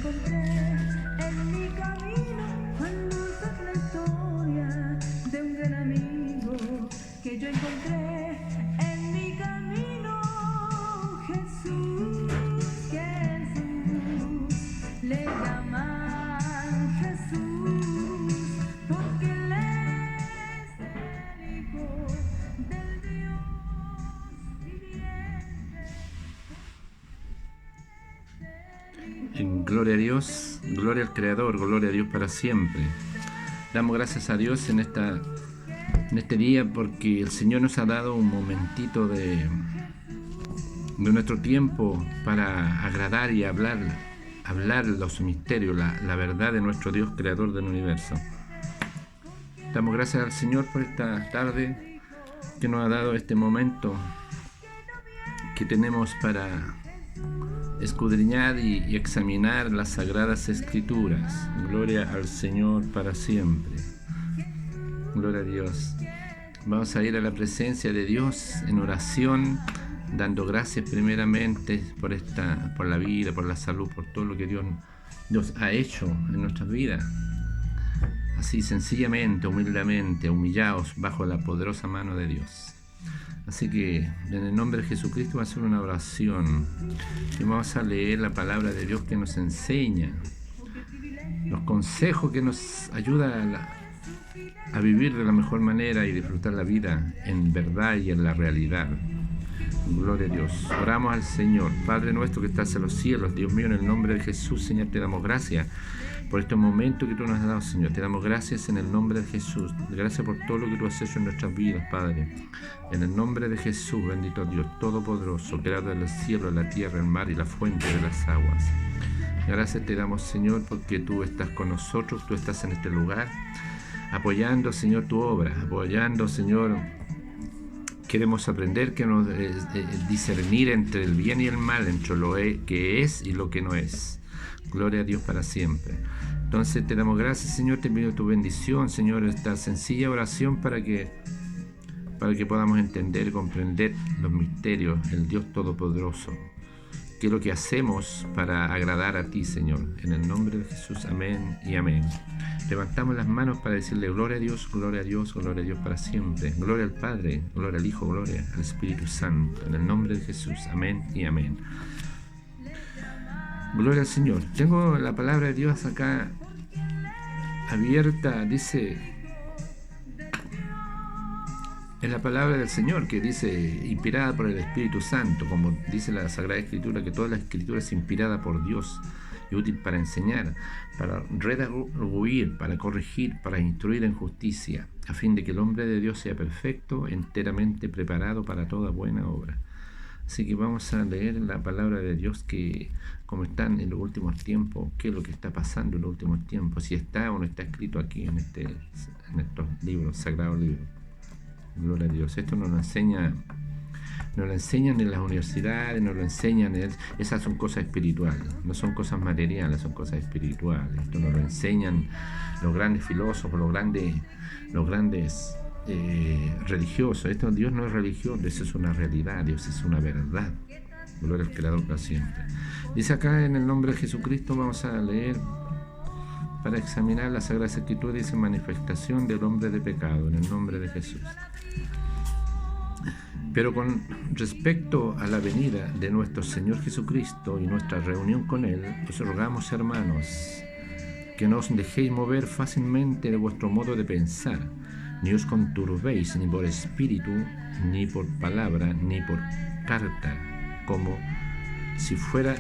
encontré en mi camino cuando es la historia de un gran amigo que yo encontré en mi camino. Jesús, Jesús, le llaman Jesús porque él es el Hijo del Dios viviente. Gloria a Dios, gloria al Creador, gloria a Dios para siempre. Damos gracias a Dios en este día porque el Señor nos ha dado un momentito de nuestro tiempo para agradar y hablar los misterios, la verdad de nuestro Dios Creador del universo. Damos gracias al Señor por esta tarde que nos ha dado este momento que tenemos para escudriñar y examinar las Sagradas Escrituras. Gloria al Señor para siempre. Gloria a Dios. Vamos a ir a la presencia de Dios en oración, dando gracias primeramente por la vida, por la salud, por todo lo que Dios ha hecho en nuestras vidas. Así sencillamente, humildemente, humillados bajo la poderosa mano de Dios. Así que en el nombre de Jesucristo va a ser una oración y vamos a leer la palabra de Dios que nos enseña los consejos que nos ayudan a vivir de la mejor manera y disfrutar la vida en verdad y en la realidad. Gloria a Dios. Oramos al Señor. Padre nuestro que estás en los cielos, Dios mío, en el nombre de Jesús, Señor, te damos gracias por este momento que tú nos has dado, Señor. Te damos gracias en el nombre de Jesús. Gracias por todo lo que tú has hecho en nuestras vidas, Padre. En el nombre de Jesús, bendito Dios Todopoderoso, creador del cielo, la tierra, el mar y la fuente de las aguas. Gracias te damos, Señor, porque tú estás con nosotros, tú estás en este lugar, apoyando, Señor, tu obra, apoyando, Señor. Queremos aprender que nos discernir entre el bien y el mal, entre lo que es y lo que no es. Gloria a Dios para siempre. Entonces te damos gracias, Señor, te pido tu bendición, Señor, esta sencilla oración para que podamos entender y comprender los misterios, el Dios Todopoderoso. Que es lo que hacemos para agradar a ti, Señor. En el nombre de Jesús, amén y amén. Levantamos las manos para decirle gloria a Dios, gloria a Dios, gloria a Dios para siempre. Gloria al Padre, gloria al Hijo, gloria al Espíritu Santo. En el nombre de Jesús, amén y amén. Gloria al Señor. Tengo la palabra de Dios acá abierta, dice, es la palabra del Señor que dice, inspirada por el Espíritu Santo, como dice la Sagrada Escritura, que toda la Escritura es inspirada por Dios y útil para enseñar, para redarguir, para corregir, para instruir en justicia, a fin de que el hombre de Dios sea perfecto, enteramente preparado para toda buena obra. Así que vamos a leer la palabra de Dios, que como están en los últimos tiempos, qué es lo que está pasando en los últimos tiempos, si está o no está escrito aquí en estos libros, sagrados libros. Gloria a Dios. Esto nos lo enseñan en las universidades, nos lo enseñan, esas son cosas espirituales, no son cosas materiales, son cosas espirituales. Esto nos lo enseñan los grandes filósofos, los grandes religiosos. Dios no es religioso, Dios es una realidad, Dios es una verdad. Gloria al Creador para siempre. Dice acá, en el nombre de Jesucristo, vamos a leer para examinar la Sagrada Escritura. Dice, manifestación del hombre de pecado, en el nombre de Jesús. Pero con respecto a la venida de nuestro Señor Jesucristo y nuestra reunión con Él, os rogamos, hermanos, que no os dejéis mover fácilmente de vuestro modo de pensar, ni os conturbéis ni por espíritu, ni por palabra, ni por carta, como si fuera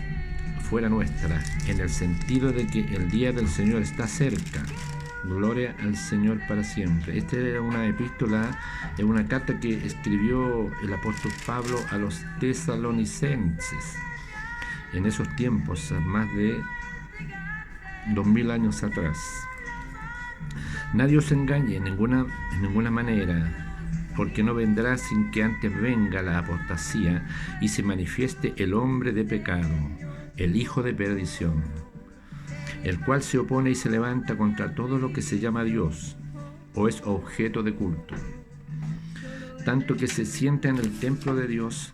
nuestra, en el sentido de que el día del Señor está cerca. Gloria al Señor para siempre. Esta era una epístola, es una carta que escribió el apóstol Pablo a los tesalonicenses en esos tiempos, más de 2000 años atrás. Nadie os engañe en ninguna manera, porque no vendrá sin que antes venga la apostasía y se manifieste el hombre de pecado, el hijo de perdición, el cual se opone y se levanta contra todo lo que se llama Dios o es objeto de culto, tanto que se sienta en el templo de Dios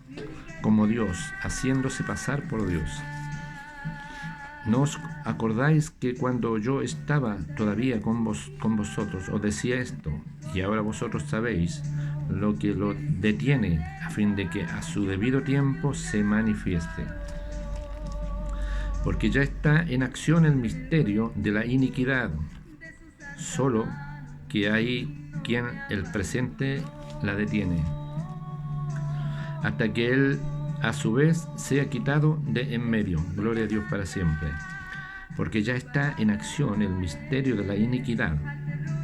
como Dios, haciéndose pasar por Dios. ¿No os acordáis que cuando yo estaba todavía con vosotros os decía esto? Y ahora vosotros sabéis lo que lo detiene, a fin de que a su debido tiempo se manifieste. Porque ya está en acción el misterio de la iniquidad, solo que hay quien el presente la detiene, hasta que él a su vez sea quitado de en medio. Gloria a Dios para siempre. Porque ya está en acción el misterio de la iniquidad,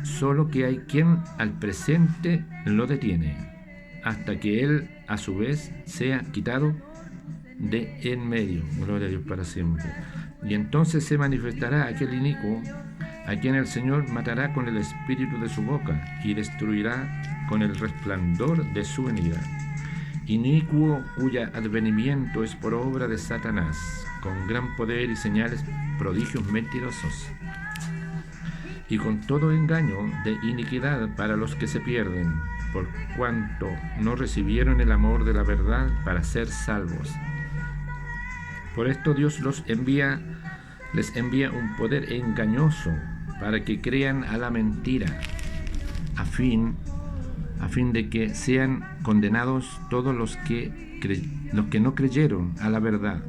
solo que hay quien al presente lo detiene, hasta que él a su vez sea quitado de en medio. Gloria a Dios para siempre. Y entonces se manifestará aquel inicuo, a quien el Señor matará con el espíritu de su boca y destruirá con el resplandor de su venida. Inicuo cuya advenimiento es por obra de Satanás, con gran poder y señales, prodigios mentirosos, y con todo engaño de iniquidad para los que se pierden, por cuanto no recibieron el amor de la verdad para ser salvos. Por esto Dios les envía un poder engañoso para que crean a la mentira, a fin de que sean condenados todos los que no creyeron a la verdad,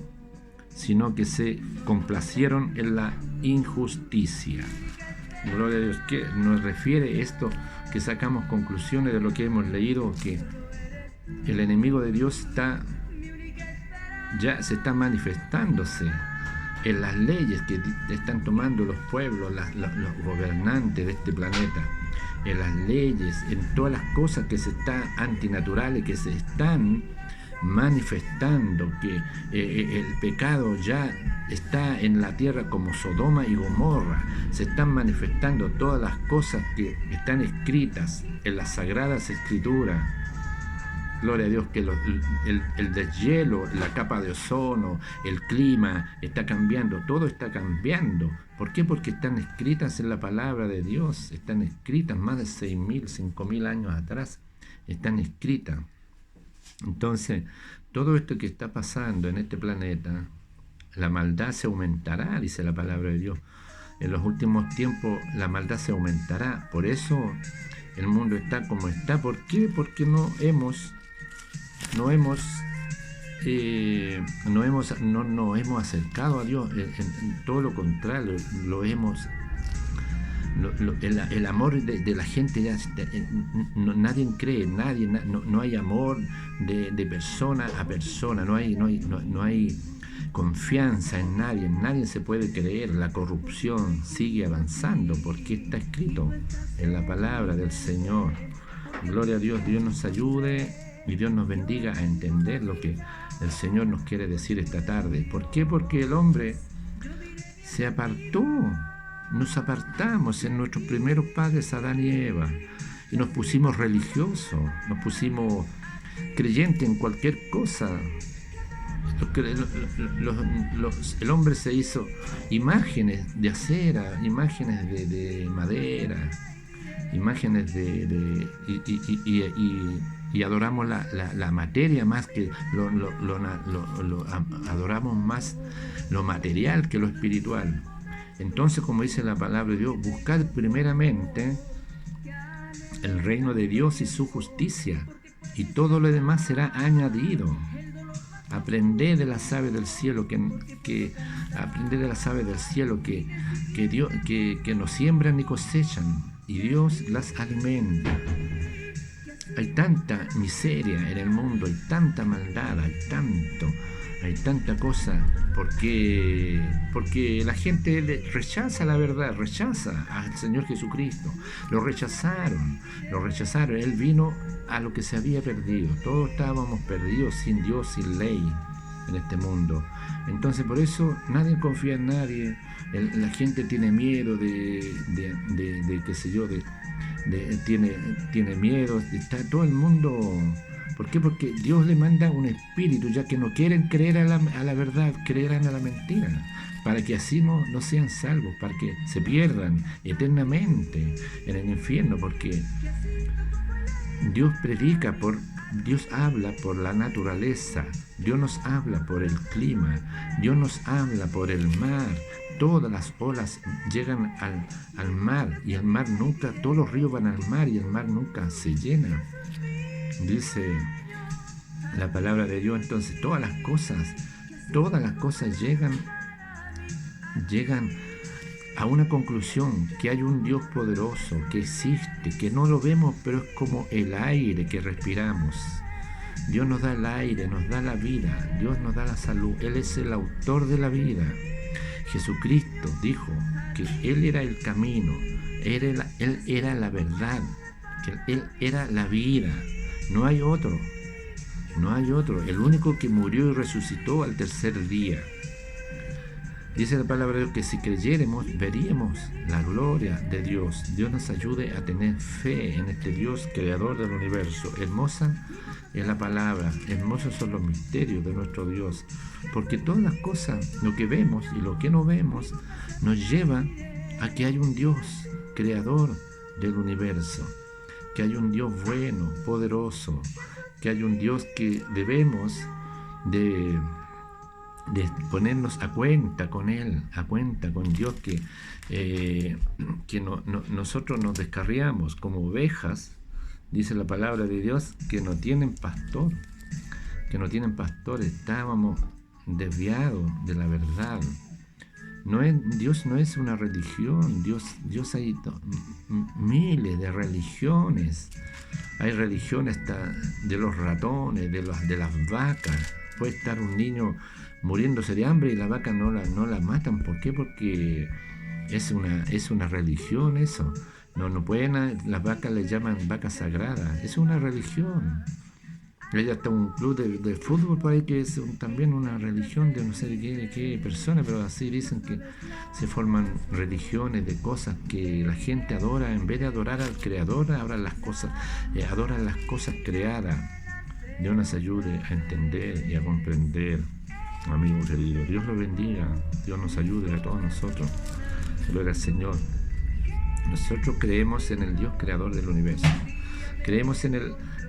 sino que se complacieron en la injusticia. Gloria a Dios. ¿Qué nos refiere esto? Que sacamos conclusiones de lo que hemos leído, que el enemigo de Dios ya se está manifestándose en las leyes que están tomando los pueblos, los gobernantes de este planeta, en las leyes, en todas las cosas que se están antinaturales, que se están manifestando, que el pecado ya está en la tierra como Sodoma y Gomorra. Se están manifestando todas las cosas que están escritas en las Sagradas Escrituras. Gloria a Dios, que el deshielo, la capa de ozono, el clima está cambiando, todo está cambiando. ¿Por qué? Porque están escritas en la palabra de Dios, están escritas más de 6.000, 5.000 años atrás, están escritas. Entonces, todo esto que está pasando en este planeta, la maldad se aumentará, dice la palabra de Dios. En los últimos tiempos la maldad se aumentará. Por eso el mundo está como está. ¿Por qué? Porque no nos hemos acercado a Dios. En todo lo contrario, el amor de la gente ya nadie cree, no hay amor de persona a persona, no hay confianza en nadie se puede creer. La corrupción sigue avanzando porque está escrito en la palabra del Señor. Gloria a Dios. Dios nos ayude y Dios nos bendiga a entender lo que el Señor nos quiere decir esta tarde. ¿Por qué? Porque el hombre se apartó. Nos apartamos en nuestros primeros padres, Adán y Eva, y nos pusimos religiosos, nos pusimos creyentes en cualquier cosa. El hombre se hizo imágenes de acera, imágenes de madera, imágenes y adoramos la materia más que adoramos más lo material que lo espiritual. Entonces, como dice la palabra de Dios, buscad primeramente el reino de Dios y su justicia, y todo lo demás será añadido. Aprended de las aves del cielo que Dios, que no siembran ni cosechan, y Dios las alimenta. Hay tanta miseria en el mundo, hay tanta maldad, hay tanta cosa, porque la gente rechaza la verdad, rechaza al Señor Jesucristo. Lo rechazaron. Él vino a lo que se había perdido. Todos estábamos perdidos, sin Dios, sin ley en este mundo. Entonces, por eso nadie confía en nadie. La gente tiene miedo tiene miedo. Está todo el mundo. ¿Por qué? Porque Dios le manda un espíritu, ya que no quieren creer a la verdad, creerán a la mentira, para que así no sean salvos, para que se pierdan eternamente en el infierno, porque Dios predica Dios habla por la naturaleza, Dios nos habla por el clima, Dios nos habla por el mar. Todas las olas llegan al mar y el mar nunca, todos los ríos van al mar y el mar nunca se llena. Dice la palabra de Dios, entonces todas las cosas llegan a una conclusión, que hay un Dios poderoso, que existe, que no lo vemos, pero es como el aire que respiramos. Dios nos da el aire, nos da la vida, Dios nos da la salud, Él es el autor de la vida. Jesucristo dijo que Él era el camino, Él era la verdad, que Él era la vida, no hay otro, el único que murió y resucitó al tercer día. Dice la palabra de Dios que si creyéremos, veríamos la gloria de Dios. Dios nos ayude a tener fe en este Dios creador del universo. Hermosa es la palabra, hermosos son los misterios de nuestro Dios. Porque todas las cosas, lo que vemos y lo que no vemos, nos lleva a que hay un Dios creador del universo. Que hay un Dios bueno, poderoso. Que hay un Dios que debemos de ponernos a cuenta con Él, a cuenta con Dios, que nosotros nos descarriamos como ovejas, dice la palabra de Dios, que no tienen pastor, estábamos desviados de la verdad. Dios no es una religión, Dios hay miles de religiones, hay religiones hasta de los ratones, de las vacas. Puede estar un niño muriéndose de hambre y la vaca no la matan. ¿Por qué? Porque es una religión eso. No pueden, las vacas le llaman vacas sagradas. Es una religión. Hay hasta un club de fútbol por ahí que es también una religión de no sé de qué persona, pero así dicen que se forman religiones de cosas que la gente adora. En vez de adorar al Creador, adoran las cosas creadas. Dios nos ayude a entender y a comprender, amigos queridos. Dios los bendiga, Dios nos ayude a todos nosotros. Gloria al Señor. Nosotros creemos en el Dios creador del universo. Creemos en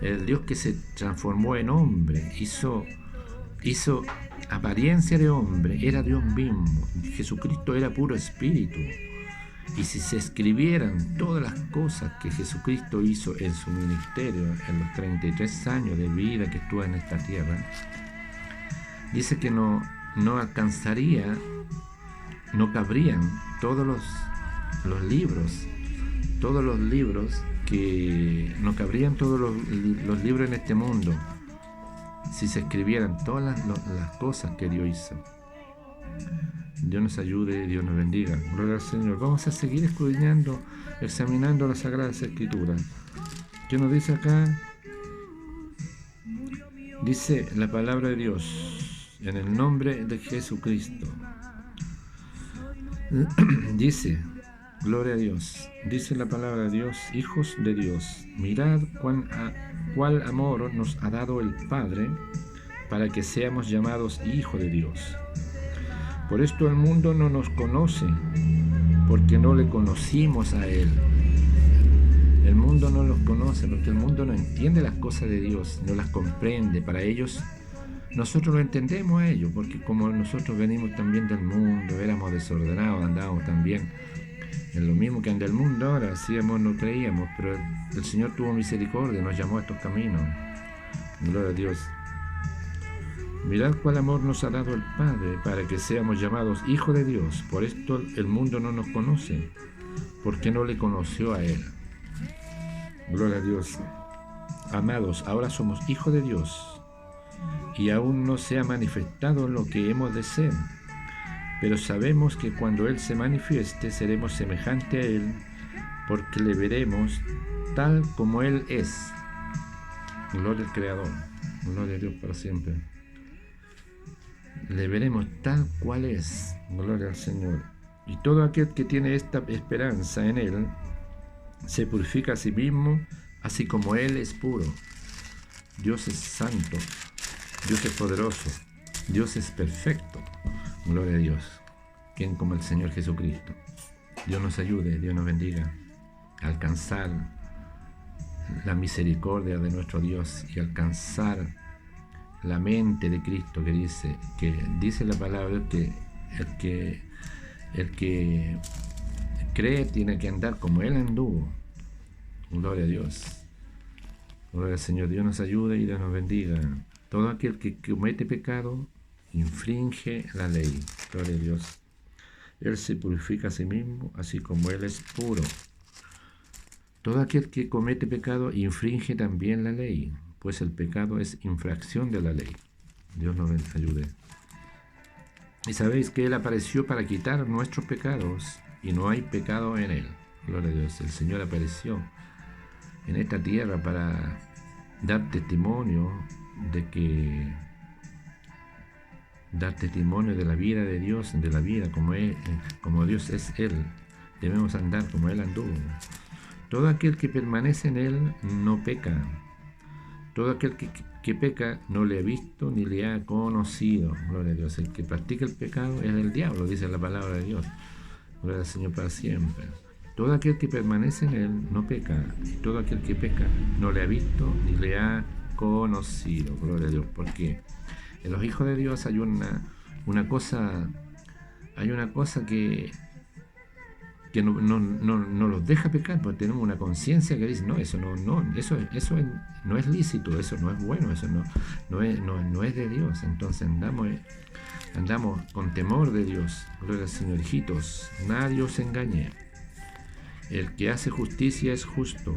el Dios que se transformó en hombre, hizo apariencia de hombre, era Dios mismo. Jesucristo era puro espíritu. Y si se escribieran todas las cosas que Jesucristo hizo en su ministerio, en los 33 años de vida que estuvo en esta tierra, dice que no alcanzaría, no cabrían todos los libros, que no cabrían todos los libros en este mundo, si se escribieran todas las cosas que Dios hizo. Dios nos ayude, Dios nos bendiga. Gloria al Señor. Vamos a seguir escudriñando, examinando las Sagradas Escrituras. ¿Qué nos dice acá? Dice la palabra de Dios, en el nombre de Jesucristo. Dice, gloria a Dios, dice la palabra de Dios, hijos de Dios, mirad cuál amor nos ha dado el Padre para que seamos llamados hijos de Dios. Por esto el mundo no nos conoce, porque no le conocimos a Él. El mundo no los conoce, porque el mundo no entiende las cosas de Dios, no las comprende. Para ellos, nosotros lo entendemos a ellos, porque como nosotros venimos también del mundo, éramos desordenados, andábamos también en lo mismo que anda el mundo ahora, hacíamos, no creíamos, pero el Señor tuvo misericordia, nos llamó a estos caminos. Gloria a Dios. Mirad cuál amor nos ha dado el Padre para que seamos llamados hijos de Dios. Por esto el mundo no nos conoce, porque no le conoció a Él. Gloria a Dios. Amados, ahora somos hijos de Dios y aún no se ha manifestado lo que hemos de ser. Pero sabemos que cuando Él se manifieste seremos semejantes a Él, porque le veremos tal como Él es. Gloria al Creador. Gloria a Dios para siempre. Le veremos tal cual es. Gloria al Señor. Y todo aquel que tiene esta esperanza en Él se purifica a sí mismo, así como Él es puro. Dios es santo, Dios es poderoso, Dios es perfecto. Gloria a Dios. ¿Quién como el Señor Jesucristo? Dios nos ayude, Dios nos bendiga a alcanzar la misericordia de nuestro Dios y alcanzar la mente de Cristo, que dice la palabra que el que cree tiene que andar como Él anduvo. Gloria a Dios. Gloria al Señor. Dios nos ayude y Dios nos bendiga. Todo aquel que comete pecado infringe la ley. Gloria a Dios. Él se purifica a sí mismo, así como Él es puro. Todo aquel que comete pecado infringe también la ley, pues el pecado es infracción de la ley. Dios nos ayude. Y sabéis que Él apareció para quitar nuestros pecados, y no hay pecado en Él. Gloria a Dios. El Señor apareció en esta tierra para dar testimonio de la vida de Dios, de la vida como Dios es Él. Debemos andar como Él anduvo. Todo aquel que permanece en Él no peca. Todo aquel que peca no le ha visto ni le ha conocido. Gloria a Dios. El que practica el pecado es del diablo, dice la palabra de Dios. Gloria al Señor para siempre. Todo aquel que permanece en Él no peca. Y todo aquel que peca no le ha visto ni le ha conocido. Gloria a Dios. Porque en los hijos de Dios hay una cosa que no los deja pecar, porque tenemos una conciencia que dice, no, eso no es lícito, eso no es bueno, eso no es de Dios. Entonces andamos con temor de Dios. Gloria al Señor. Hijitos, nadie os engañe. El que hace justicia es justo,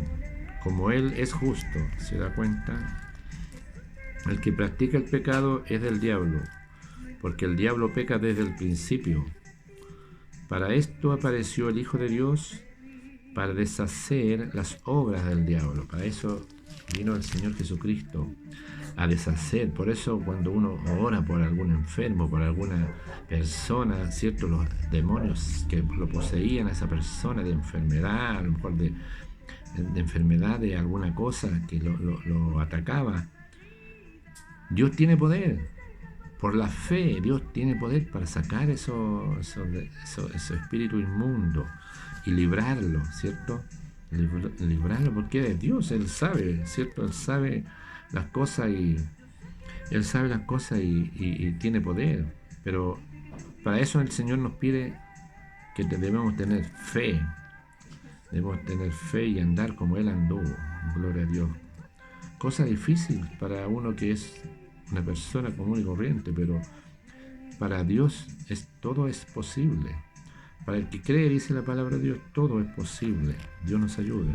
como Él es justo. ¿Se da cuenta? El que practica el pecado es del diablo, porque el diablo peca desde el principio. Para esto apareció el Hijo de Dios, para deshacer las obras del diablo. Para eso vino el Señor Jesucristo, a deshacer. Por eso cuando uno ora por algún enfermo, por alguna persona, ¿cierto? Los demonios que lo poseían a esa persona de enfermedad, a lo mejor de enfermedad de alguna cosa que lo atacaba, Dios tiene poder. Por la fe, Dios tiene poder para sacar esos espíritus inmundos y librarlo, ¿cierto? Librarlo porque es Dios, Él sabe, ¿cierto? Él sabe las cosas y tiene poder. Pero para eso el Señor nos pide que debemos tener fe. Debemos tener fe y andar como Él anduvo. Gloria a Dios. Cosa difícil para uno que es una persona común y corriente, pero para Dios todo es posible. Para el que cree, dice la palabra de Dios, todo es posible. Dios nos ayude.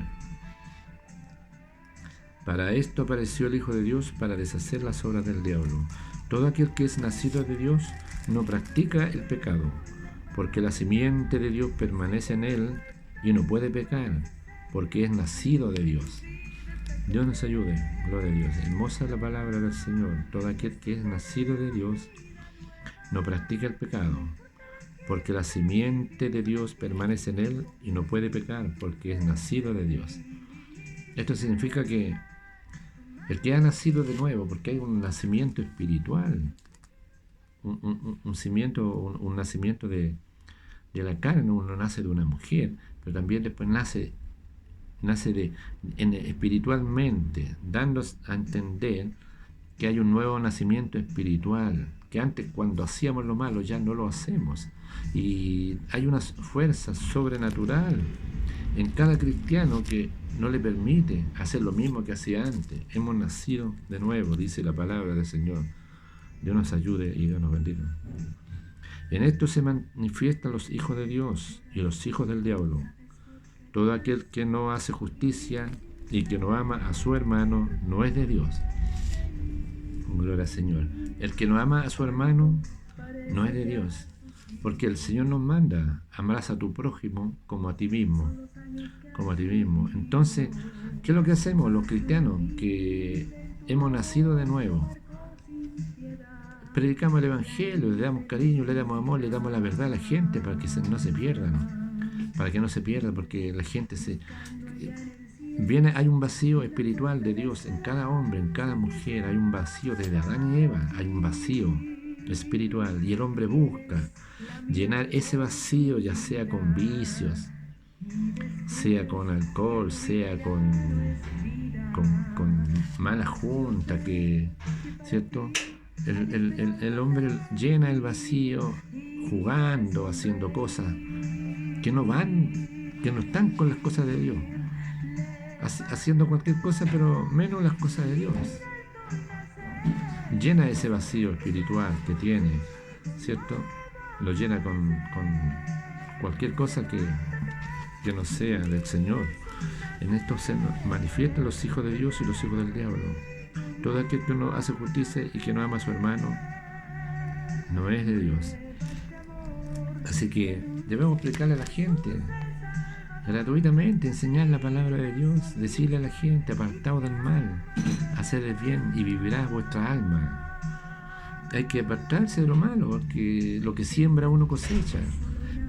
Para esto apareció el Hijo de Dios, para deshacer las obras del diablo. Todo aquel que es nacido de Dios no practica el pecado, porque la simiente de Dios permanece en él y no puede pecar, porque es nacido de Dios. Dios nos ayude, gloria a Dios. Hermosa la palabra del Señor. Todo aquel que es nacido de Dios no practica el pecado, porque la simiente de Dios permanece en él y no puede pecar, porque es nacido de Dios. Esto significa que el que ha nacido de nuevo, porque hay un nacimiento espiritual, un nacimiento de la carne. Uno nace de una mujer, pero también después nace espiritualmente, dando a entender que hay un nuevo nacimiento espiritual, que antes cuando hacíamos lo malo ya no lo hacemos, y hay una fuerza sobrenatural en cada cristiano que no le permite hacer lo mismo que hacía antes. Hemos nacido de nuevo, dice la palabra del Señor. Dios nos ayude y Dios nos bendiga. En esto se manifiestan los hijos de Dios y los hijos del diablo. Todo aquel que no hace justicia y que no ama a su hermano no es de Dios. Gloria al Señor. El que no ama a su hermano no es de Dios. Porque el Señor nos manda, amarás a tu prójimo como a ti mismo. Como a ti mismo. Entonces, ¿qué es lo que hacemos los cristianos que hemos nacido de nuevo? Predicamos el Evangelio, le damos cariño, le damos amor, le damos la verdad a la gente para que no se pierdan. Para que no se pierda, porque la gente hay un vacío espiritual de Dios en cada hombre, en cada mujer. Hay un vacío desde Adán y Eva, hay un vacío espiritual, y el hombre busca llenar ese vacío, ya sea con vicios, sea con alcohol, sea con con mala junta, que, ¿cierto? El hombre llena el vacío jugando, haciendo cosas que no están con las cosas de Dios, haciendo cualquier cosa, pero menos las cosas de Dios. Llena ese vacío espiritual que tiene, ¿cierto? Lo llena con cualquier cosa que no sea del Señor. En esto se manifiestan los hijos de Dios y los hijos del diablo. Todo aquel que no hace justicia y que no ama a su hermano no es de Dios. Así que debemos explicarle a la gente gratuitamente, enseñar la palabra de Dios, decirle a la gente: apartaos del mal, haced el bien y vivirá vuestra alma. Hay que apartarse de lo malo, porque lo que siembra uno cosecha.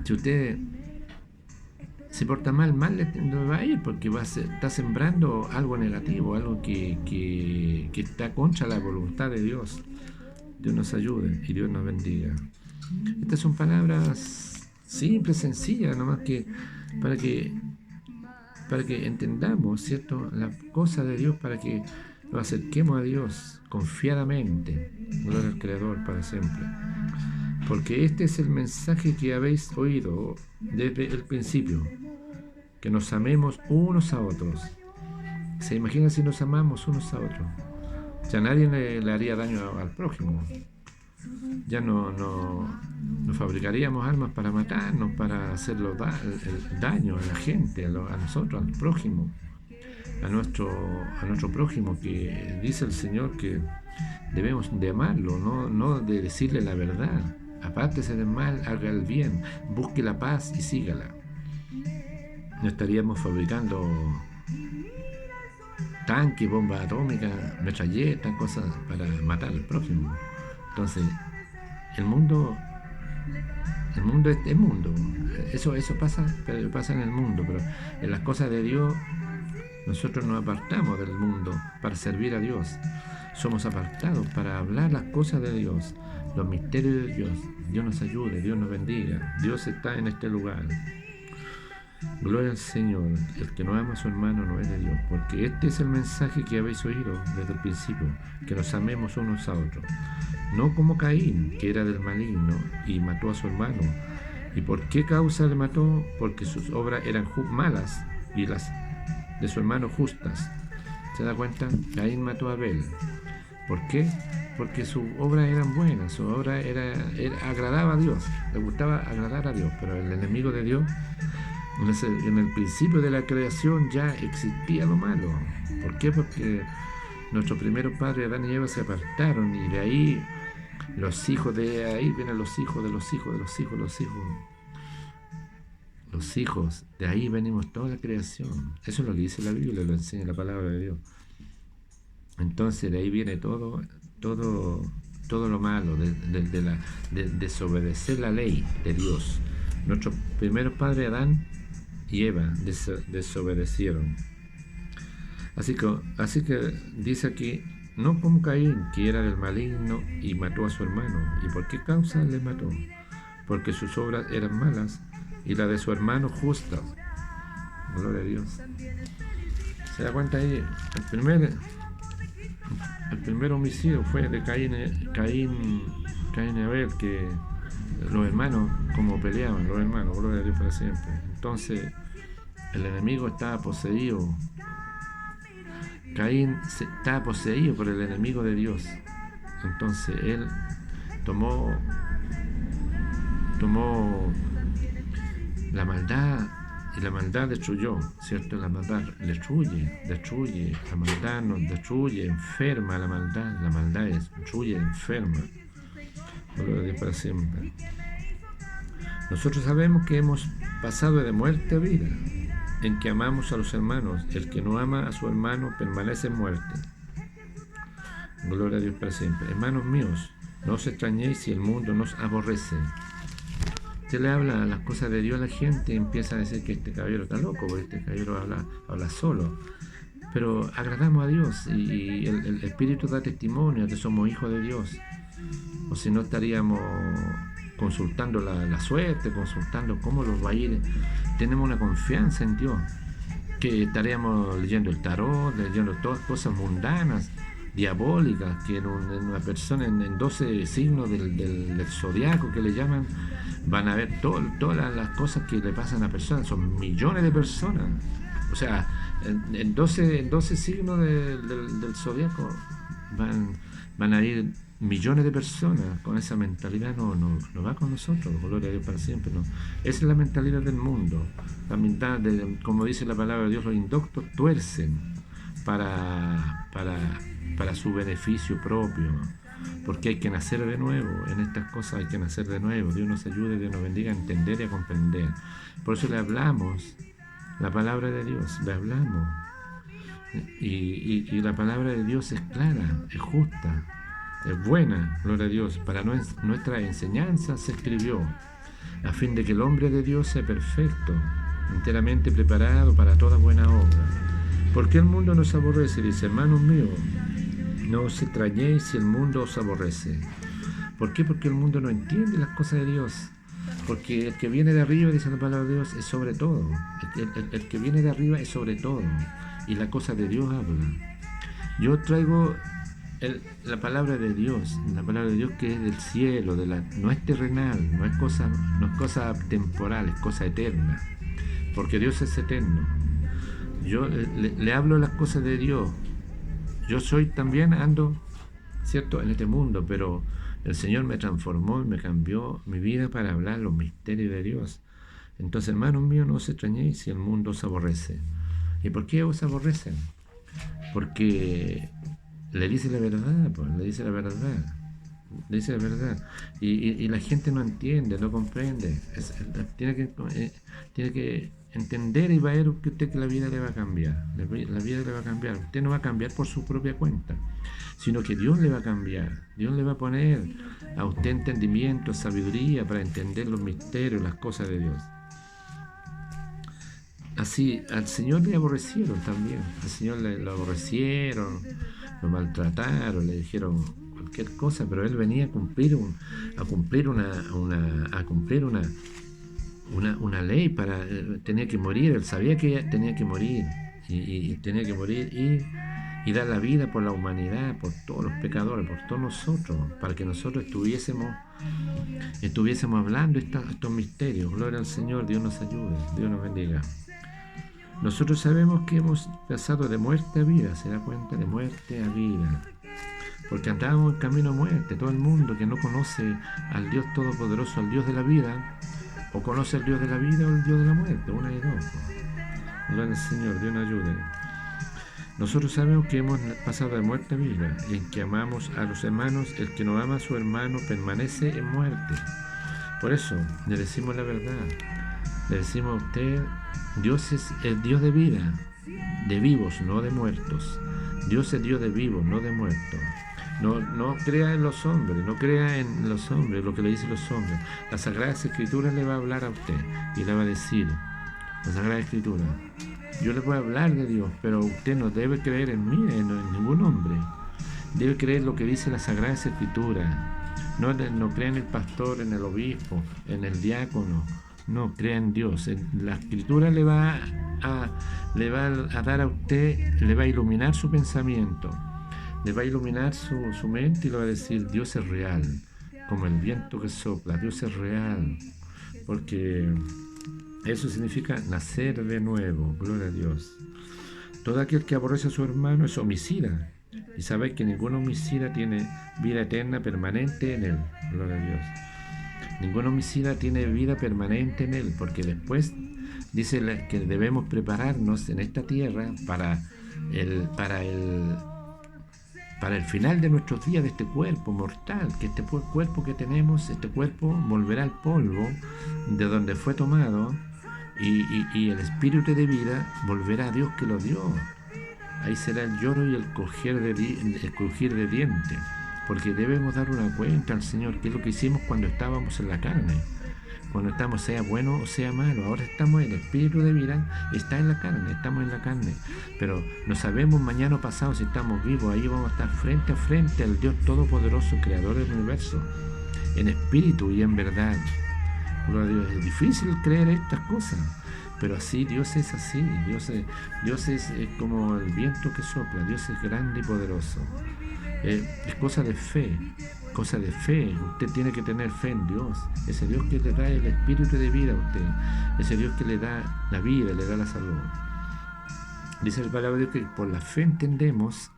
Si usted se porta mal le va a ir, porque está sembrando algo negativo, algo que está contra la voluntad de Dios. Dios nos ayude y Dios nos bendiga. Estas son palabras simples, sencillas, nomás que para que entendamos, ¿cierto?, la cosa de Dios, para que nos acerquemos a Dios confiadamente. Gloria al Creador para siempre. Porque este es el mensaje que habéis oído desde el principio, que nos amemos unos a otros. ¿Se imagina si nos amamos unos a otros? Ya nadie le haría daño al prójimo. Ya no fabricaríamos armas para matarnos, para hacer el daño a la gente, a nosotros, al prójimo, a nuestro prójimo, que dice el Señor que debemos de amarlo, no de decirle la verdad. Apártese del mal, haga el bien, busque la paz y sígala. No estaríamos fabricando tanques, bombas atómicas, metralletas, cosas para matar al prójimo. Entonces, el mundo es mundo. Eso pasa en el mundo, pero en las cosas de Dios nosotros nos apartamos del mundo para servir a Dios. Somos apartados para hablar las cosas de Dios, los misterios de Dios. Dios nos ayude, Dios nos bendiga. Dios está en este lugar. Gloria al Señor. El que no ama a su hermano no es de Dios, porque este es el mensaje que habéis oído desde el principio, que nos amemos unos a otros. No como Caín, que era del maligno y mató a su hermano. ¿Y por qué causa le mató? Porque sus obras eran malas y las de su hermano justas. ¿Se da cuenta? Caín mató a Abel. ¿Por qué? Porque sus obras eran buenas, su obra agradaba a Dios, le gustaba agradar a Dios, pero el enemigo de Dios, en el principio de la creación ya existía lo malo. ¿Por qué? Porque nuestros primeros padres, Adán y Eva, se apartaron, y de ahí los hijos de ahí vienen los hijos de los hijos de los hijos, los hijos, de ahí venimos toda la creación. Eso es lo que dice la Biblia, lo enseña la palabra de Dios. Entonces de ahí viene todo lo malo, de desobedecer la ley de Dios. Nuestros primeros padres, Adán y Eva, desobedecieron. Así que dice aquí: no como Caín, que era del maligno y mató a su hermano. ¿Y por qué causa le mató? Porque sus obras eran malas y la de su hermano justas. Gloria a Dios. ¿Se da cuenta ahí? El primer homicidio fue de Caín y Abel, que los hermanos, como peleaban los hermanos, gloria a Dios para siempre. Entonces el enemigo estaba poseído. Caín estaba poseído por el enemigo de Dios. Entonces él tomó la maldad, y la maldad destruyó, ¿cierto? La maldad destruye, la maldad nos destruye, enferma la maldad destruye, enferma. Gloria a Dios para siempre. Nosotros sabemos que hemos pasado de muerte a vida, en que amamos a los hermanos. El que no ama a su hermano permanece en muerte. Gloria a Dios para siempre. Hermanos míos, no os extrañéis si el mundo nos aborrece. Se le habla las cosas de Dios a la gente y empieza a decir que este caballero está loco, porque este caballero habla solo. Pero agradamos a Dios, y el Espíritu da testimonio de que somos hijos de Dios. O si no, estaríamos consultando la suerte, consultando cómo los va a ir. Tenemos una confianza en Dios, que estaríamos leyendo el tarot, leyendo todas cosas mundanas, diabólicas, que en una persona, en 12 signos del zodiaco que le llaman, van a ver todas las cosas que le pasan a personas. Son millones de personas. O sea, en 12 signos del zodiaco van a ir millones de personas. Con esa mentalidad no va con nosotros, gloria a Dios para siempre. No. Esa es la mentalidad del mundo. La mentalidad, como dice la palabra de Dios, los indoctos tuercen para su beneficio propio, porque hay que nacer de nuevo. En estas cosas hay que nacer de nuevo. Dios nos ayude, Dios nos bendiga a entender y a comprender. Por eso le hablamos la palabra de Dios, le hablamos, y la palabra de Dios es clara, es justa, es buena, gloria a Dios. Para nuestra enseñanza se escribió, a fin de que el hombre de Dios sea perfecto, enteramente preparado para toda buena obra. ¿Por qué el mundo nos aborrece? Dice, hermanos míos, no os extrañéis si el mundo os aborrece. ¿Por qué? Porque el mundo no entiende las cosas de Dios. Porque el que viene de arriba, dice la palabra de Dios, es sobre todo. El que viene de arriba es sobre todo. Y la cosa de Dios habla. Yo traigo la palabra de Dios que es del cielo, no es terrenal, no es cosa temporal, es cosa eterna. Porque Dios es eterno. Yo le hablo las cosas de Dios. Yo también ando, ¿cierto?, en este mundo, pero el Señor me transformó y me cambió mi vida para hablar los misterios de Dios. Entonces, hermanos míos, no os extrañéis si el mundo os aborrece. ¿Y por qué os aborrecen? Porque le dice la verdad, pues, le dice la verdad. Y la gente no entiende, no comprende. Tiene que entender y va a ver que la vida le va a cambiar. La vida le va a cambiar. Usted no va a cambiar por su propia cuenta, sino que Dios le va a cambiar. Dios le va a poner a usted entendimiento, sabiduría para entender los misterios, las cosas de Dios. Así, al Señor le aborrecieron también. Al Señor lo aborrecieron, lo maltrataron, le dijeron cualquier cosa, pero Él venía a cumplir una ley tenía que morir. Él sabía que tenía que morir y tenía que morir y dar la vida por la humanidad, por todos los pecadores, por todos nosotros, para que nosotros estuviésemos hablando estos misterios. Gloria al Señor. Dios nos ayude, Dios nos bendiga. Nosotros sabemos que hemos pasado de muerte a vida, se da cuenta, de muerte a vida, porque andábamos en camino a muerte. Todo el mundo que no conoce al Dios Todopoderoso, al Dios de la vida, o conoce al Dios de la vida o al Dios de la muerte, una de dos. Gloria al Señor, Dios nos ayude. Nosotros sabemos que hemos pasado de muerte a vida, y en que amamos a los hermanos. El que no ama a su hermano permanece en muerte. Por eso le decimos la verdad, le decimos a usted, Dios es el Dios de vida, de vivos, no de muertos. Dios es Dios de vivos, no de muertos. No crea en los hombres, lo que le dicen los hombres. La Sagrada Escritura le va a hablar a usted y le va a decir, la Sagrada Escritura, yo le voy a hablar de Dios, pero usted no debe creer en mí, en ningún hombre. Debe creer lo que dice la Sagrada Escritura. No crea en el pastor, en el obispo, en el diácono. No, crea en Dios. La Escritura le va a dar a usted, le va a iluminar su pensamiento, le va a iluminar su mente y le va a decir, Dios es real, como el viento que sopla. Dios es real, porque eso significa nacer de nuevo. Gloria a Dios. Todo aquel que aborrece a su hermano es homicida, y sabéis que ningún homicida tiene vida eterna permanente en él. Gloria a Dios. Ningún homicida tiene vida permanente en él, porque después dice que debemos prepararnos en esta tierra para el final de nuestros días, de este cuerpo mortal, que este cuerpo que tenemos, este cuerpo volverá al polvo de donde fue tomado, y el espíritu de vida volverá a Dios que lo dio. Ahí será el lloro y el crujir de dientes, porque debemos dar una cuenta al Señor, que es lo que hicimos cuando estábamos en la carne. Cuando estamos, sea bueno o sea malo, ahora estamos en el espíritu de vida, está en la carne, estamos en la carne, pero no sabemos mañana o pasado si estamos vivos. Ahí vamos a estar frente a frente al Dios Todopoderoso, Creador del universo, en espíritu y en verdad. Gloria a Dios. Es difícil creer estas cosas, pero así, Dios es así. Dios es como el viento que sopla. Dios es grande y poderoso. Es cosa de fe. Cosa de fe. Usted tiene que tener fe en Dios. Ese Dios que le da el espíritu de vida a usted. Ese Dios que le da la vida, le da la salud. Dice la palabra de Dios que por la fe entendemos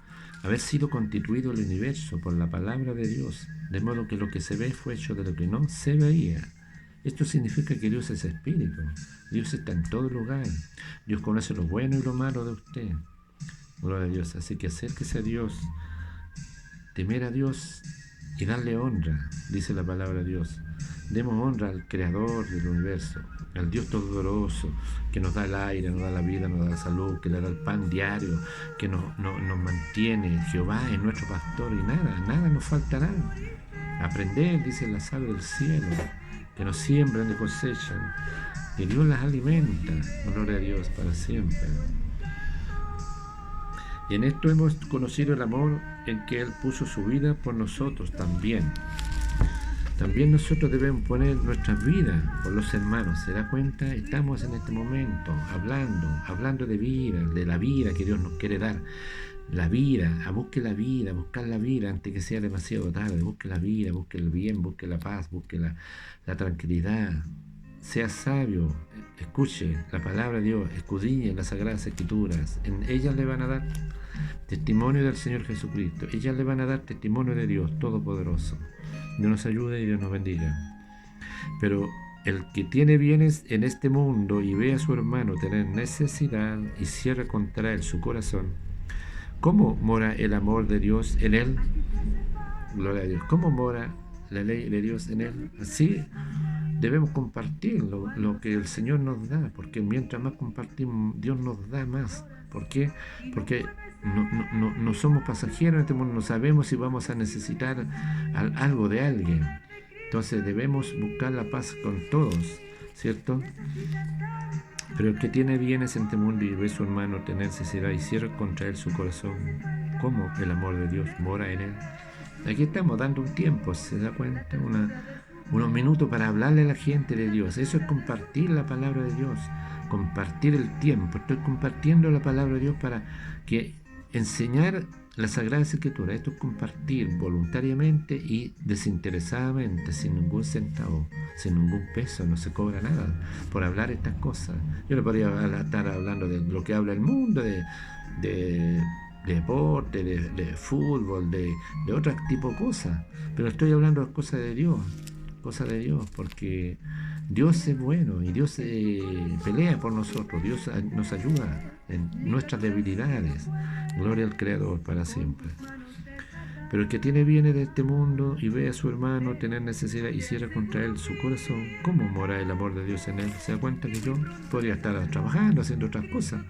haber sido constituido el universo por la palabra de Dios, de modo que lo que se ve fue hecho de lo que no se veía. Esto significa que Dios es espíritu. Dios está en todo lugar. Dios conoce lo bueno y lo malo de usted. Gloria a Dios. Así que acérquese a Dios, temer a Dios y darle honra, dice la palabra de Dios. Demos honra al Creador del universo, al Dios Todopoderoso, que nos da el aire, nos da la vida, nos da la salud, que le da el pan diario, que nos mantiene. Jehová es nuestro pastor y nada nos faltará. Aprender, dice la sal del cielo, que nos siembran y cosechan, que Dios las alimenta. Gloria a Dios para siempre. Y en esto hemos conocido el amor en que Él puso su vida por nosotros también. También nosotros debemos poner nuestras vidas por los hermanos. ¿Se da cuenta? Estamos en este momento hablando de vida, de la vida que Dios nos quiere dar. La vida, buscar la vida antes que sea demasiado tarde. Busque la vida, busque el bien, busque la paz, busque la tranquilidad. Sea sabio, escuche la palabra de Dios, escudriñe las Sagradas Escrituras. En ellas le van a dar testimonio del Señor Jesucristo. Ellas le van a dar testimonio de Dios Todopoderoso. Dios nos ayude y Dios nos bendiga. Pero el que tiene bienes en este mundo y ve a su hermano tener necesidad y cierra contra él su corazón, ¿cómo mora el amor de Dios en él? Gloria a Dios. ¿Cómo mora la ley de Dios en él? Así debemos compartir lo que el Señor nos da, porque mientras más compartimos, Dios nos da más. ¿Por qué? Porque no somos pasajeros en este mundo, no sabemos si vamos a necesitar algo de alguien. Entonces debemos buscar la paz con todos, ¿cierto? Pero el que tiene bienes en este mundo y ve a su hermano tener necesidad y cierra contra él su corazón, ¿cómo el amor de Dios mora en él? Aquí estamos dando un tiempo, ¿se da cuenta? Unos minutos para hablarle a la gente de Dios. Eso es compartir la palabra de Dios, compartir el tiempo. Estoy compartiendo la palabra de Dios para que enseñar la Sagrada Escritura. Esto es compartir voluntariamente y desinteresadamente, sin ningún centavo, sin ningún peso. No se cobra nada por hablar estas cosas. Yo no podría estar hablando de lo que habla el mundo, de deporte, de fútbol, de otro tipo de cosas, pero estoy hablando de cosas de Dios, porque Dios es bueno y Dios pelea por nosotros. Dios nos ayuda en nuestras debilidades. Gloria al Creador para siempre. Pero el que tiene bienes de este mundo y ve a su hermano tener necesidad y cierra contra él su corazón, ¿cómo mora el amor de Dios en él? ¿Se da cuenta que yo podría estar trabajando, haciendo otras cosas?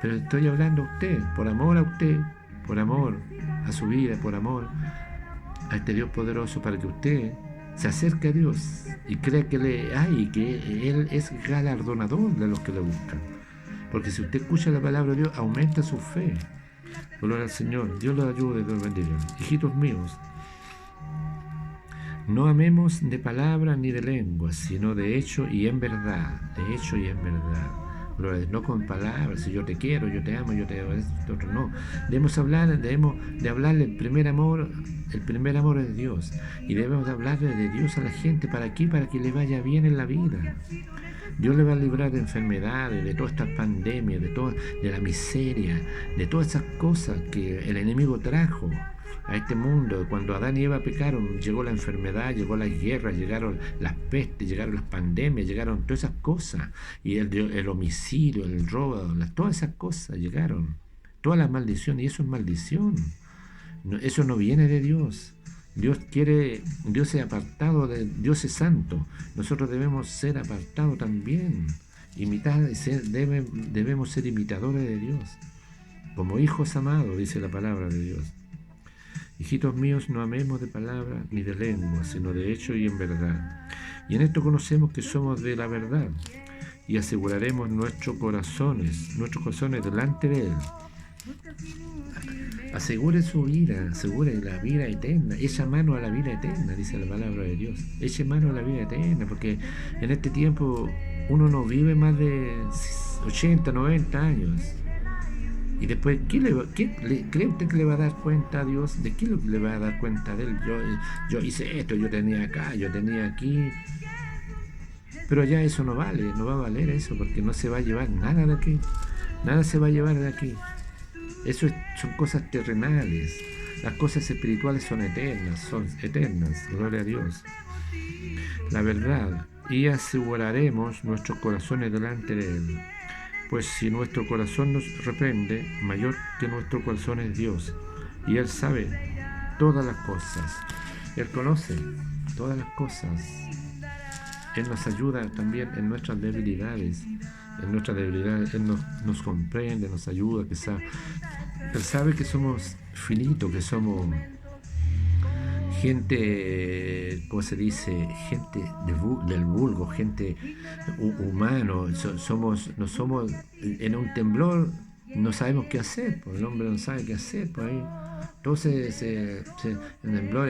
Pero estoy hablando a usted, por amor a usted, por amor a su vida, por amor a este Dios poderoso, para que usted se acerque a Dios y crea que que Él es galardonador de los que le buscan. Porque si usted escucha la palabra de Dios, aumenta su fe. Gloria al Señor. Dios los ayude y Dios los bendiga. Hijitos míos, no amemos de palabra ni de lengua, sino de hecho y en verdad. De hecho y en verdad. No con palabras, si yo te quiero, yo te amo, esto otro, no. Debemos de hablarle el primer amor es Dios. Y debemos de hablarle de Dios a la gente. ¿Para qué? Para que le vaya bien en la vida. Dios le va a librar de enfermedades, de toda esta pandemia, de la miseria, de todas esas cosas que el enemigo trajo a este mundo. Cuando Adán y Eva pecaron, llegó la enfermedad, llegó la guerra, llegaron las pestes, llegaron las pandemias, llegaron todas esas cosas, y el homicidio, el robo, todas esas cosas llegaron, todas las maldiciones, y eso es maldición. Eso no viene de Dios. Dios es apartado, Dios es santo. Nosotros debemos ser apartados también, debemos ser imitadores de Dios, como hijos amados, dice la palabra de Dios. Hijitos míos, no amemos de palabra ni de lengua, sino de hecho y en verdad. Y en esto conocemos que somos de la verdad, y aseguraremos nuestros corazones delante de Él. Asegure su vida, asegure la vida eterna. Echa mano a la vida eterna, dice la palabra de Dios. Eche mano a la vida eterna, porque en este tiempo uno no vive más de 80, 90 años. Y después, ¿cree usted que le va a dar cuenta a Dios? ¿De qué es lo que le va a dar cuenta de él? Yo hice esto, yo tenía acá, yo tenía aquí. Pero ya eso no vale, no va a valer eso, porque no se va a llevar nada de aquí. Nada se va a llevar de aquí. Son cosas terrenales. Las cosas espirituales son eternas, gloria a Dios. La verdad, y aseguraremos nuestros corazones delante de Él. Pues si nuestro corazón nos reprende, mayor que nuestro corazón es Dios, y Él sabe todas las cosas. Él conoce todas las cosas. Él nos ayuda también en nuestras debilidades. Él nos comprende, nos ayuda, Él sabe que somos finitos, que somos gente, ¿cómo se dice? Gente del vulgo, gente humano. No somos, en un temblor no sabemos qué hacer, pues el hombre no sabe qué hacer, pues ahí todo en temblor,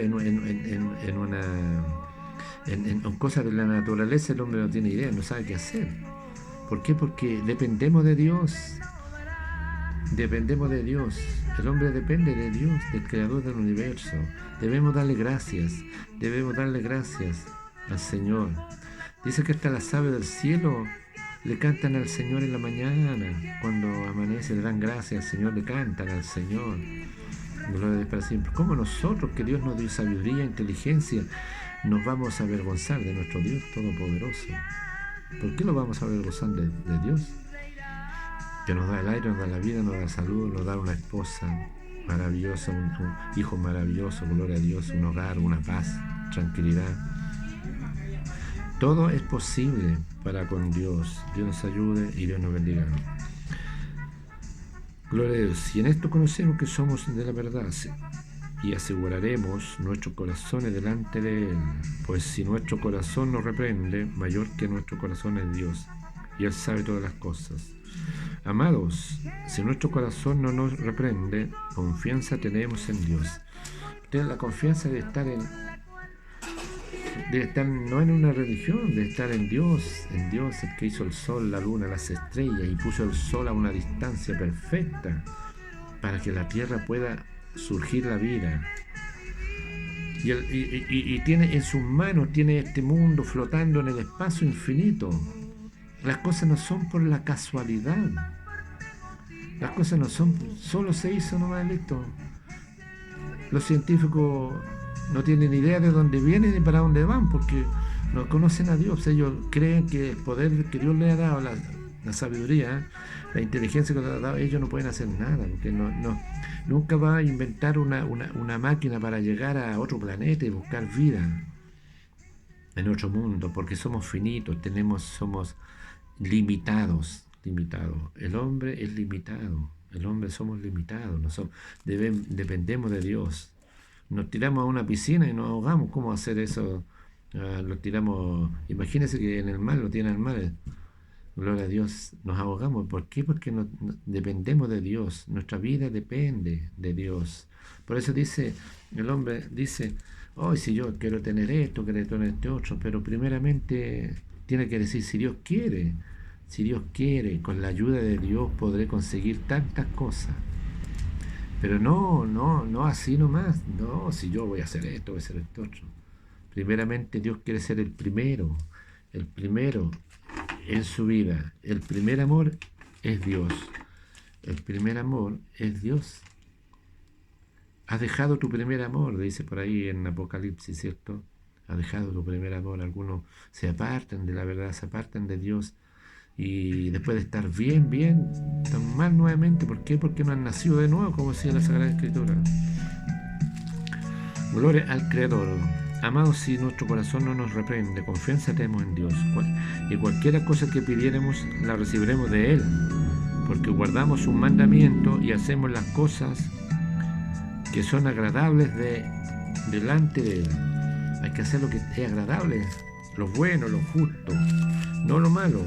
en cosas de la naturaleza, el hombre no tiene idea, no sabe qué hacer. ¿Por qué? Porque dependemos de Dios. Dependemos de Dios. El hombre depende de Dios, del Creador del universo. Debemos darle gracias al Señor. Dice que hasta las aves del cielo le cantan al Señor en la mañana. Cuando amanece le dan gracias al Señor, le cantan al Señor. Gloria para siempre. ¿Cómo nosotros, que Dios nos dio sabiduría e inteligencia, nos vamos a avergonzar de nuestro Dios Todopoderoso? ¿Por qué lo vamos a avergonzar de Dios? Que nos da el aire, nos da la vida, nos da salud, nos da una esposa maravillosa, un hijo maravilloso, gloria a Dios, un hogar, una paz, tranquilidad. Todo es posible para con Dios. Dios nos ayude y Dios nos bendiga. Gloria a Dios. Y en esto conocemos que somos de la verdad, y aseguraremos nuestros corazones delante de Él. Pues si nuestro corazón nos reprende, mayor que nuestro corazón es Dios, y Él sabe todas las cosas. Amados, si nuestro corazón no nos reprende, confianza tenemos en Dios. La confianza debe estar no en una religión, debe estar en Dios, el que hizo el sol, la luna, las estrellas, y puso el sol a una distancia perfecta para que la tierra pueda surgir la vida. Y tiene en sus manos, tiene este mundo flotando en el espacio infinito. Las cosas no son por la casualidad. Las cosas no son, solo se hizo nomás, listo. Los científicos no tienen idea de dónde vienen ni para dónde van, porque no conocen a Dios. Ellos creen que el poder que Dios les ha dado, la sabiduría, la inteligencia que les ha dado, ellos no pueden hacer nada, porque nunca va a inventar una máquina para llegar a otro planeta y buscar vida en otro mundo, porque somos finitos, somos limitados. El hombre es limitado, somos limitados, dependemos de Dios. Nos tiramos a una piscina y nos ahogamos. ¿Cómo hacer eso? Lo tiramos, imagínense que en el mar, lo tiran al mar, gloria a Dios, nos ahogamos. ¿Por qué? Porque dependemos de Dios, nuestra vida depende de Dios. Por eso el hombre dice, si yo quiero tener esto, quiero tener este otro, pero primeramente tiene que decir, si Dios quiere, con la ayuda de Dios podré conseguir tantas cosas. Pero no así nomás. No, si yo voy a hacer esto, voy a hacer esto otro. Primeramente Dios quiere ser el primero en su vida. El primer amor es Dios. Has dejado tu primer amor, dice por ahí en Apocalipsis, ¿cierto? Has dejado tu primer amor. Algunos se apartan de la verdad, se apartan de Dios. Y después de estar bien, están mal nuevamente. ¿Por qué? Porque no han nacido de nuevo, como decía la Sagrada Escritura. Gloria al Creador. Amados, si nuestro corazón no nos reprende, confianza tenemos en Dios. Y cualquier cosa que pidiéremos, la recibiremos de Él. Porque guardamos sus mandamientos y hacemos las cosas que son agradables delante de Él. Hay que hacer lo que es agradable, lo bueno, lo justo, no lo malo.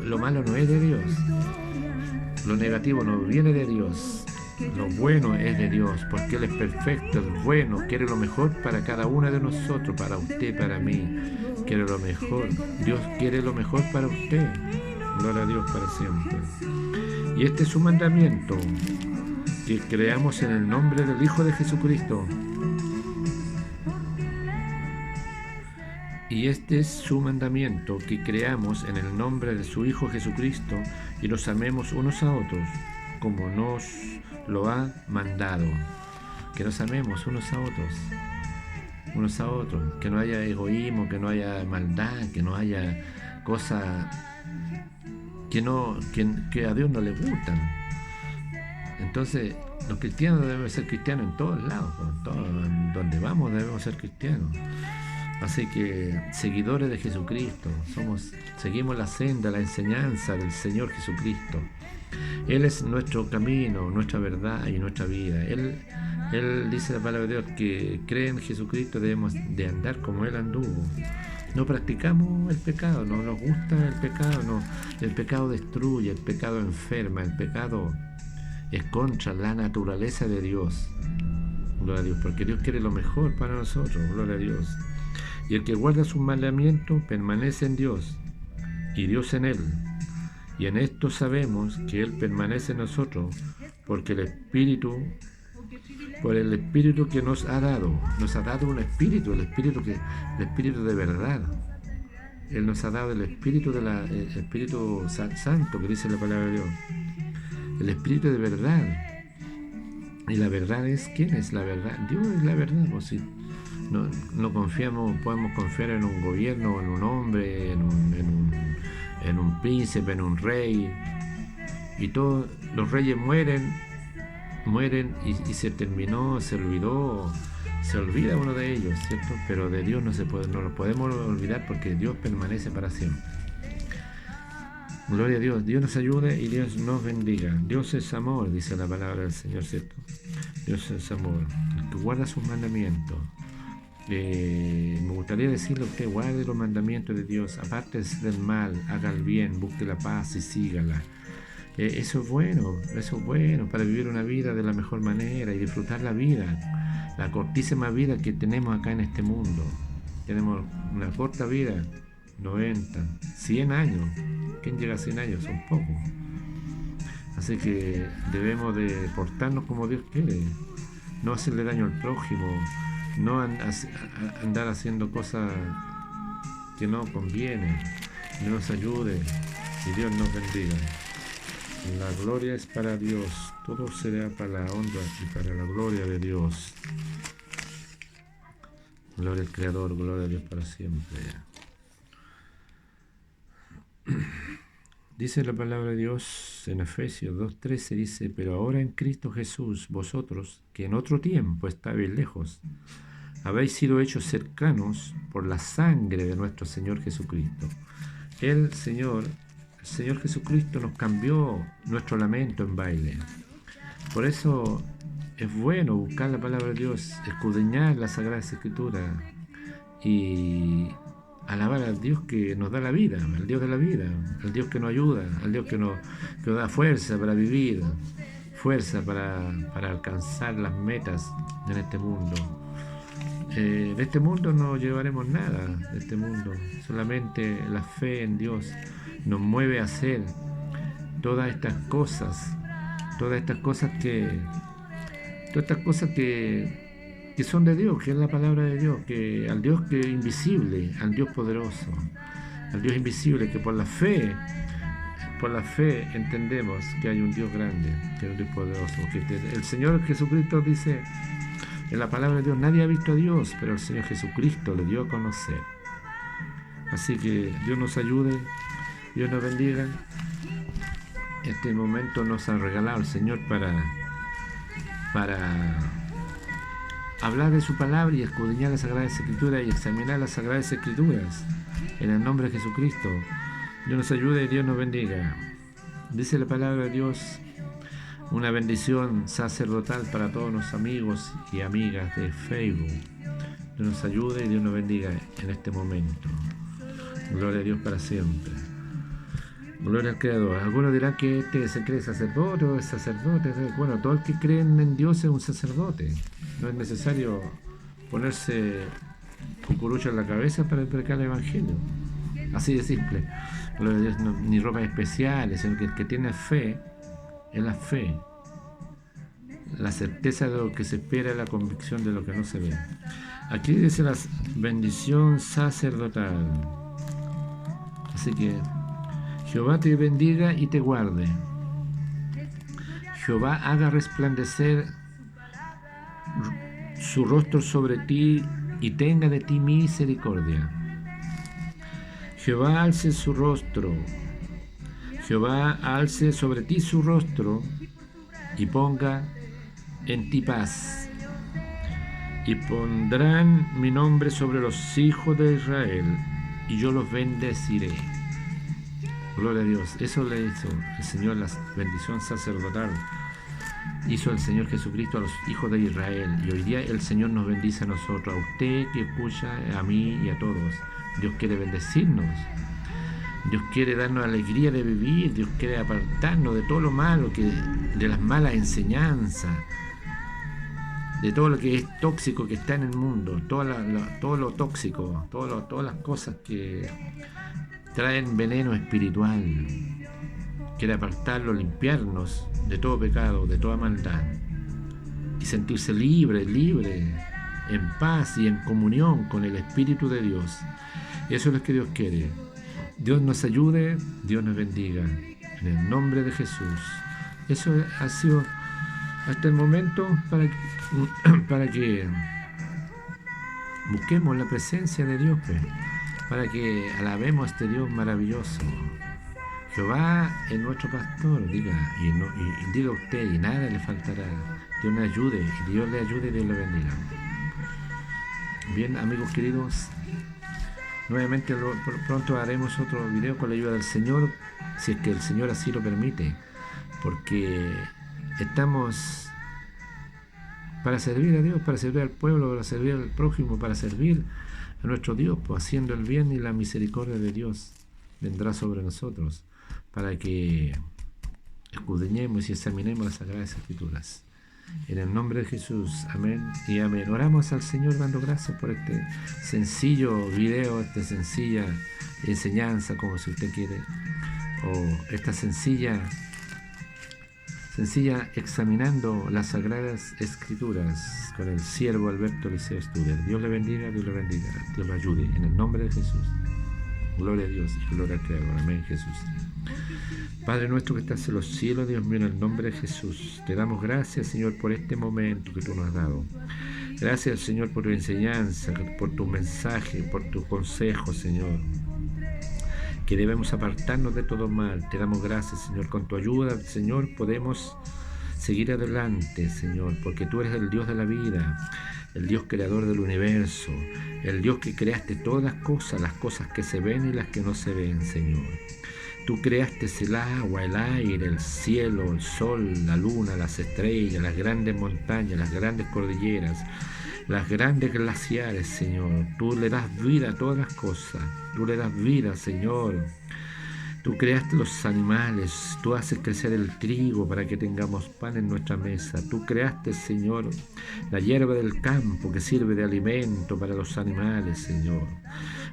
Lo malo no es de Dios. Lo negativo no viene de Dios. Lo bueno es de Dios, porque Él es perfecto, es bueno, quiere lo mejor para cada uno de nosotros, para usted, para mí. Quiere lo mejor. Dios quiere lo mejor para usted. Gloria a Dios para siempre. Y este es su mandamiento, que creamos en el nombre del Hijo de Jesucristo. Y este es su mandamiento, que creamos en el nombre de su Hijo Jesucristo y nos amemos unos a otros, como nos lo ha mandado. Que nos amemos unos a otros, que no haya egoísmo, que no haya maldad, que no haya cosas que a Dios no le gustan. Entonces, los cristianos debemos ser cristianos en todos lados, donde vamos debemos ser cristianos. Así que, seguidores de Jesucristo, seguimos la senda, la enseñanza del Señor Jesucristo. Él es nuestro camino, nuestra verdad y nuestra vida. Él dice la palabra de Dios que cree en Jesucristo, debemos de andar como Él anduvo. No practicamos el pecado, no nos gusta el pecado, no. El pecado destruye, el pecado enferma, el pecado es contra la naturaleza de Dios. Gloria a Dios, porque Dios quiere lo mejor para nosotros, gloria a Dios. Y el que guarda sus mandamientos permanece en Dios, y Dios en él. Y en esto sabemos que Él permanece en nosotros, porque por el Espíritu que nos ha dado un Espíritu, el Espíritu de verdad. Él nos ha dado el Espíritu Santo, que dice la palabra de Dios. El Espíritu de verdad. Y la verdad es, ¿quién es la verdad? Dios es la verdad. Pues si no confiamos, podemos confiar en un gobierno, en un hombre, en un príncipe, en un rey, y todos los reyes mueren y se terminó, se olvida uno de ellos, ¿cierto? Pero de Dios no lo podemos olvidar, porque Dios permanece para siempre. Gloria a Dios. Dios nos ayude y Dios nos bendiga. Dios es amor, dice la palabra del Señor, ¿cierto? Dios es amor, el que guarda sus mandamientos. Me gustaría decirle a usted: guarde los mandamientos de Dios, apártese del mal, haga el bien, busque la paz y sígala. Eso es bueno para vivir una vida de la mejor manera y disfrutar la vida, la cortísima vida que tenemos acá en este mundo. Tenemos una corta vida, 90, 100 años. ¿Quién llega a 100 años? Son pocos. Así que debemos de portarnos como Dios quiere, no hacerle daño al prójimo, no andar haciendo cosas que no convienen. Dios nos ayude y Dios nos bendiga. La gloria es para Dios, todo será para la honra y para la gloria de Dios. Gloria al Creador, gloria a Dios para siempre. Dice la palabra de Dios en Efesios 2:13, dice: pero ahora en Cristo Jesús, vosotros, que en otro tiempo estabais lejos, habéis sido hechos cercanos por la sangre de nuestro Señor Jesucristo. El Señor Jesucristo nos cambió nuestro lamento en baile. Por eso es bueno buscar la palabra de Dios, escudriñar las Sagradas Escrituras y alabar al Dios que nos da la vida, al Dios de la vida, al Dios que nos ayuda, al Dios que nos da fuerza para vivir, fuerza para alcanzar las metas en este mundo. De este mundo no llevaremos nada, de este mundo. Solamente la fe en Dios nos mueve a hacer todas estas cosas que son de Dios, que es la palabra de Dios, que al Dios que es invisible, al Dios poderoso, al Dios invisible, que por la fe entendemos que hay un Dios grande, que hay un Dios poderoso. Que el Señor Jesucristo dice en la palabra de Dios: nadie ha visto a Dios, pero el Señor Jesucristo le dio a conocer. Así que Dios nos ayude, Dios nos bendiga. Este momento nos ha regalado el Señor para hablar de su palabra y escudriñar las Sagradas Escrituras y examinar las Sagradas Escrituras en el nombre de Jesucristo. Dios nos ayude y Dios nos bendiga. Dice la palabra de Dios, una bendición sacerdotal para todos los amigos y amigas de Facebook. Dios nos ayude y Dios nos bendiga en este momento. Gloria a Dios para siempre. Gloria al Creador. Algunos dirán que este se cree sacerdote o es sacerdote. Bueno, todo el que cree en Dios es un sacerdote. No es necesario ponerse cucurucho en la cabeza para predicar el Evangelio. Así de simple. Gloria a Dios, no, ni ropas especiales, sino que el que tiene fe es la fe. La certeza de lo que se espera, la convicción de lo que no se ve. Aquí dice la bendición sacerdotal. Así que Jehová te bendiga y te guarde. Jehová haga resplandecer su rostro sobre ti y tenga de ti misericordia. Jehová alce su rostro. Jehová alce sobre ti su rostro y ponga en ti paz. Y pondrán mi nombre sobre los hijos de Israel y yo los bendeciré. Gloria a Dios. Eso le hizo el Señor, la bendición sacerdotal. Hizo el Señor Jesucristo a los hijos de Israel. Y hoy día el Señor nos bendice a nosotros, a usted que escucha, a mí y a todos. Dios quiere bendecirnos. Dios quiere darnos alegría de vivir. Dios quiere apartarnos de todo lo malo, de las malas enseñanzas, de todo lo que es tóxico que está en el mundo, todo lo tóxico, todas las cosas que traen veneno espiritual. Quiere apartarlo, limpiarnos de todo pecado, de toda maldad y sentirse libre, en paz y en comunión con el Espíritu de Dios. Eso es lo que Dios quiere. Dios nos ayude, Dios nos bendiga, en el nombre de Jesús. Eso ha sido hasta el momento para que busquemos la presencia de Dios, para que alabemos a este Dios maravilloso. Jehová es nuestro pastor, diga usted, y nada le faltará. Dios le ayude, y Dios le ayude y Dios le bendiga. Bien, amigos queridos, nuevamente pronto haremos otro video con la ayuda del Señor, si es que el Señor así lo permite, porque estamos para servir a Dios, para servir al pueblo, para servir al prójimo, para servir a nuestro Dios, pues haciendo el bien, y la misericordia de Dios vendrá sobre nosotros, para que escudriñemos y examinemos las Sagradas Escrituras. En el nombre de Jesús, amén y amén. Oramos al Señor dando gracias por este sencillo video, esta sencilla enseñanza, como si usted quiere, o esta sencilla examinando las Sagradas Escrituras con el siervo Alberto Liceo Studer. Dios le bendiga, Dios le ayude, en el nombre de Jesús. Gloria a Dios y gloria al Creador. Amén, Jesús. Padre nuestro que estás en los cielos, Dios mío, en el nombre de Jesús, te damos gracias, Señor, por este momento que tú nos has dado. Gracias, Señor, por tu enseñanza, por tu mensaje, por tu consejo, Señor, que debemos apartarnos de todo mal. Te damos gracias, Señor. Con tu ayuda, Señor, podemos seguir adelante, Señor, porque tú eres el Dios de la vida, el Dios creador del universo, el Dios que creaste todas las cosas que se ven y las que no se ven, Señor. Tú creaste el agua, el aire, el cielo, el sol, la luna, las estrellas, las grandes montañas, las grandes cordilleras, las grandes glaciares, Señor. Tú le das vida a todas las cosas. Tú le das vida, Señor. Tú creaste los animales. Tú haces crecer el trigo para que tengamos pan en nuestra mesa. Tú creaste, Señor, la hierba del campo que sirve de alimento para los animales, Señor.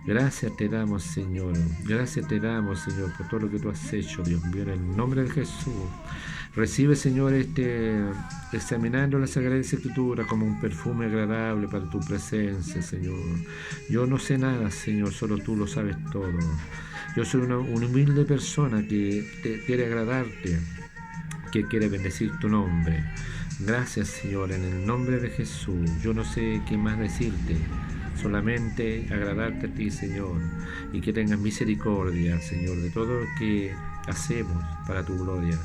Gracias te damos, Señor. Gracias te damos, Señor, por todo lo que tú has hecho, Dios mío, en el nombre de Jesús. Recibe, Señor, examinando la Sagrada Escritura como un perfume agradable para tu presencia, Señor. Yo no sé nada, Señor, solo tú lo sabes todo. Yo soy una humilde persona que quiere agradarte, que quiere bendecir tu nombre. Gracias, Señor, en el nombre de Jesús. Yo no sé qué más decirte, solamente agradarte a ti, Señor, y que tengas misericordia, Señor, de todo lo que hacemos para tu gloria.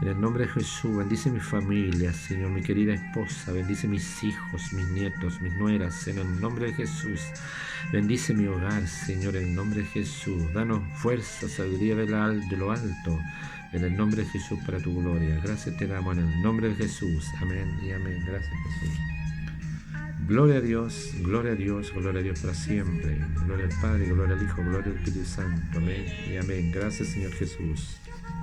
En el nombre de Jesús, bendice mi familia, Señor, mi querida esposa, bendice mis hijos, mis nietos, mis nueras, en el nombre de Jesús. Bendice mi hogar, Señor, en el nombre de Jesús. Danos fuerza, sabiduría de lo alto, en el nombre de Jesús, para tu gloria. Gracias te damos en el nombre de Jesús. Amén y amén. Gracias, Jesús. Gloria a Dios, gloria a Dios, gloria a Dios para siempre. Gloria al Padre, gloria al Hijo, gloria al Espíritu Santo. Amén y amén. Gracias, Señor Jesús.